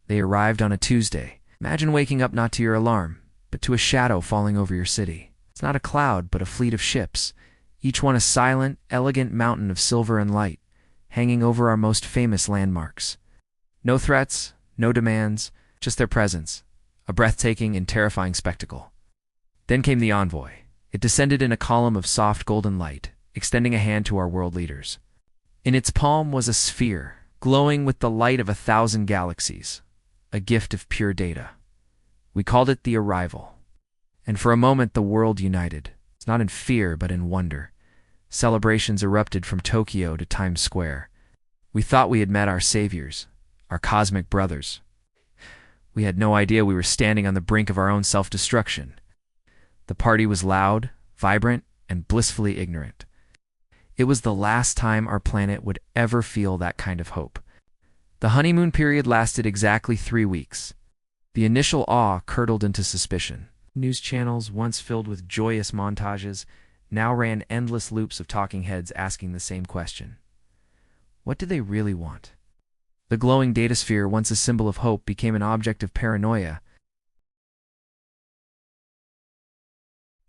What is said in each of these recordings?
They arrived on a Tuesday. Imagine waking up not to your alarm, but to a shadow falling over your city. It's not a cloud, but a fleet of ships, each one a silent, elegant mountain of silver and light, hanging over our most famous landmarks. No threats, no demands, just their presence, a breathtaking and terrifying spectacle. Then came the envoy. It descended in a column of soft golden light, extending a hand to our world leaders. In its palm was a sphere, glowing with the light of 1,000 galaxies, a gift of pure data. We called it the arrival. And for a moment the world united, not in fear but in wonder. Celebrations erupted from Tokyo to Times Square. We thought we had met our saviors, our cosmic brothers. We had no idea we were standing on the brink of our own self-destruction. The party was loud, vibrant, and blissfully ignorant. It was the last time our planet would ever feel that kind of hope. The honeymoon period lasted exactly 3 weeks. The initial awe curdled into suspicion. News channels, once filled with joyous montages, now ran endless loops of talking heads asking the same question. What did they really want? The glowing datasphere, once a symbol of hope, became an object of paranoia.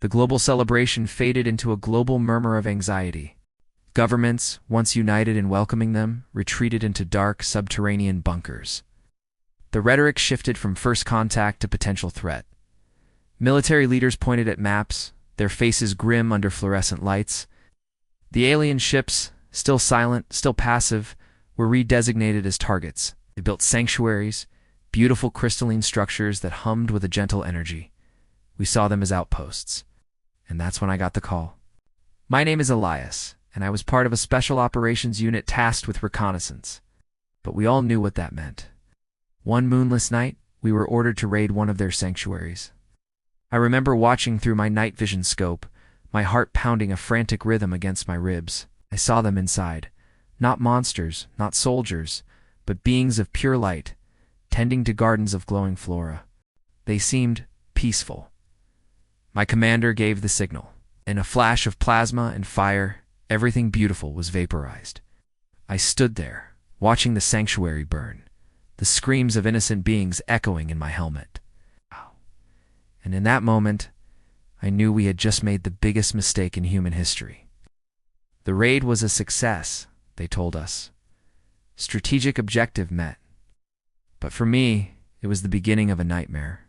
The global celebration faded into a global murmur of anxiety. Governments, once united in welcoming them, retreated into dark, subterranean bunkers. The rhetoric shifted from first contact to potential threat. Military leaders pointed at maps, their faces grim under fluorescent lights. The alien ships, still silent, still passive, were redesignated as targets. They built sanctuaries, beautiful crystalline structures that hummed with a gentle energy. We saw them as outposts. And that's when I got the call. My name is Elias, and I was part of a special operations unit tasked with reconnaissance. But we all knew what that meant. One moonless night, we were ordered to raid one of their sanctuaries. I remember watching through my night vision scope, my heart pounding a frantic rhythm against my ribs. I saw them inside. Not monsters, not soldiers, but beings of pure light, tending to gardens of glowing flora. They seemed peaceful. My commander gave the signal. In a flash of plasma and fire, everything beautiful was vaporized. I stood there, watching the sanctuary burn, the screams of innocent beings echoing in my helmet. And in that moment, I knew we had just made the biggest mistake in human history. The raid was a success, they told us. Strategic objective met. But for me, it was the beginning of a nightmare.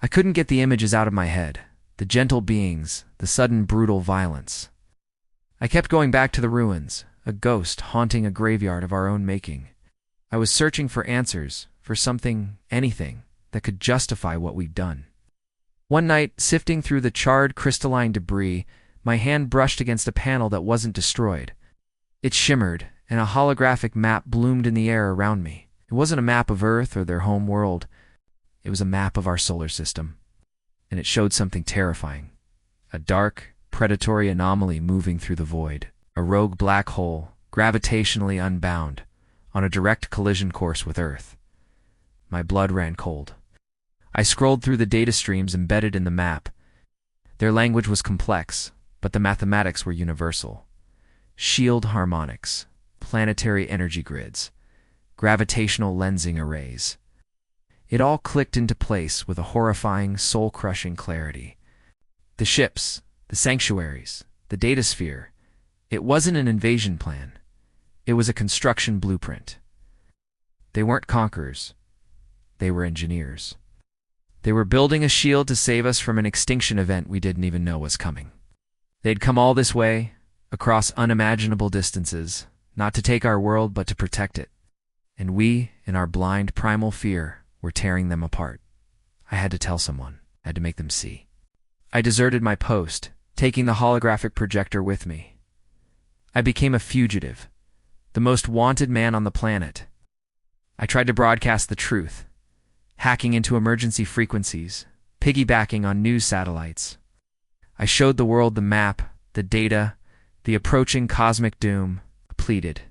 I couldn't get the images out of my head, the gentle beings, the sudden brutal violence. I kept going back to the ruins, a ghost haunting a graveyard of our own making. I was searching for answers, for something, anything, that could justify what we'd done. One night, sifting through the charred crystalline debris, my hand brushed against a panel that wasn't destroyed. It shimmered, and a holographic map bloomed in the air around me. It wasn't a map of Earth or their home world. It was a map of our solar system. And it showed something terrifying. A dark, predatory anomaly moving through the void. A rogue black hole, gravitationally unbound, on a direct collision course with Earth. My blood ran cold. I scrolled through the data streams embedded in the map. Their language was complex, but the mathematics were universal. Shield harmonics, planetary energy grids, gravitational lensing arrays. It all clicked into place with a horrifying, soul-crushing clarity. The ships, the sanctuaries, the datasphere, it wasn't an invasion plan. It was a construction blueprint. They weren't conquerors. They were engineers. They were building a shield to save us from an extinction event we didn't even know was coming. They'd come all this way, across unimaginable distances, not to take our world but to protect it. And we, in our blind primal fear, were tearing them apart. I had to tell someone. I had to make them see. I deserted my post, taking the holographic projector with me. I became a fugitive, the most wanted man on the planet. I tried to broadcast the truth, hacking into emergency frequencies, piggybacking on news satellites. I showed the world the map, the data, the approaching cosmic doom. I pleaded.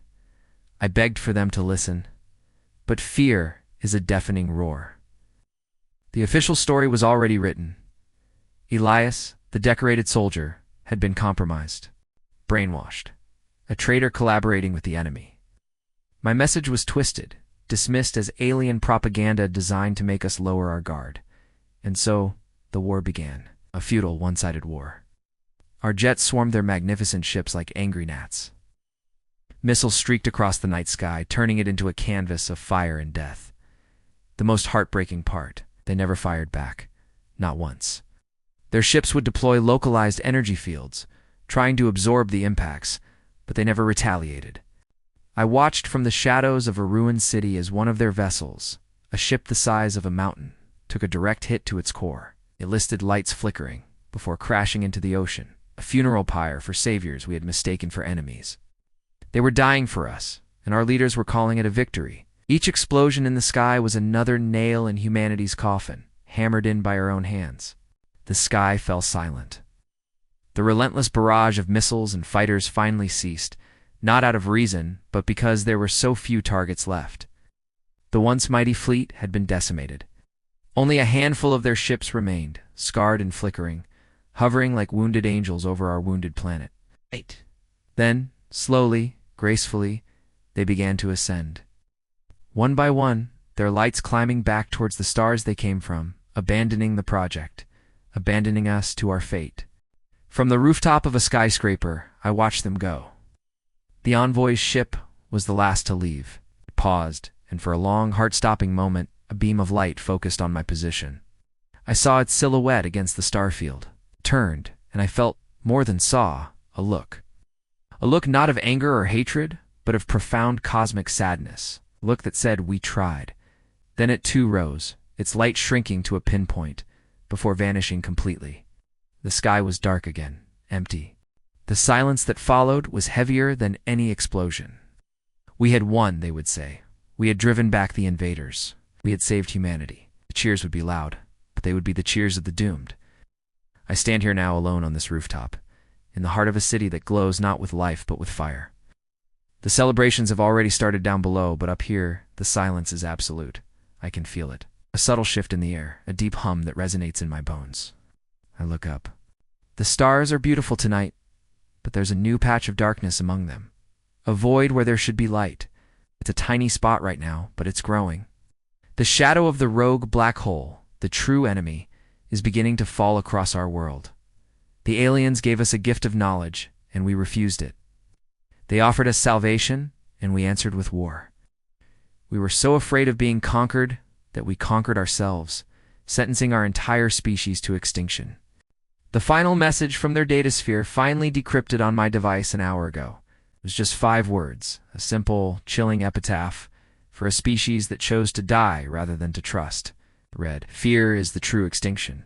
I begged for them to listen. But fear is a deafening roar. The official story was already written. Elias, the decorated soldier, had been compromised, brainwashed, a traitor collaborating with the enemy. My message was twisted, dismissed as alien propaganda designed to make us lower our guard. And so, the war began. A futile, one-sided war. Our jets swarmed their magnificent ships like angry gnats. Missiles streaked across the night sky, turning it into a canvas of fire and death. The most heartbreaking part, they never fired back. Not once. Their ships would deploy localized energy fields, trying to absorb the impacts, but they never retaliated. I watched from the shadows of a ruined city as one of their vessels, a ship the size of a mountain, took a direct hit to its core. It listed lights flickering before crashing into the ocean, a funeral pyre for saviors we had mistaken for enemies. They were dying for us, and our leaders were calling it a victory. Each explosion in the sky was another nail in humanity's coffin, hammered in by our own hands. The sky fell silent. The relentless barrage of missiles and fighters finally ceased, not out of reason, but because there were so few targets left. The once mighty fleet had been decimated. Only a handful of their ships remained, scarred and flickering, hovering like wounded angels over our wounded planet. Then, slowly, gracefully, they began to ascend. One by one, their lights climbing back towards the stars they came from, abandoning the project, abandoning us to our fate. From the rooftop of a skyscraper, I watched them go. The envoy's ship was the last to leave. It paused, and for a long, heart-stopping moment, a beam of light focused on my position. I saw its silhouette against the starfield. It turned, and I felt, more than saw, a look. A look not of anger or hatred, but of profound cosmic sadness. A look that said, "We tried." Then it too rose, its light shrinking to a pinpoint, before vanishing completely. The sky was dark again, empty. The silence that followed was heavier than any explosion. We had won, they would say. We had driven back the invaders. We had saved humanity. The cheers would be loud, but they would be the cheers of the doomed. I stand here now alone on this rooftop, in the heart of a city that glows not with life but with fire. The celebrations have already started down below, but up here, the silence is absolute. I can feel it. A subtle shift in the air, a deep hum that resonates in my bones. I look up. The stars are beautiful tonight, but there's a new patch of darkness among them. A void where there should be light. It's a tiny spot right now, but it's growing. The shadow of the rogue black hole, the true enemy, is beginning to fall across our world. The aliens gave us a gift of knowledge, and we refused it. They offered us salvation, and we answered with war. We were so afraid of being conquered that we conquered ourselves, sentencing our entire species to extinction. The final message from their datasphere finally decrypted on my device an hour ago. It was just 5 words, a simple, chilling epitaph for a species that chose to die rather than to trust. It read, "Fear is the true extinction."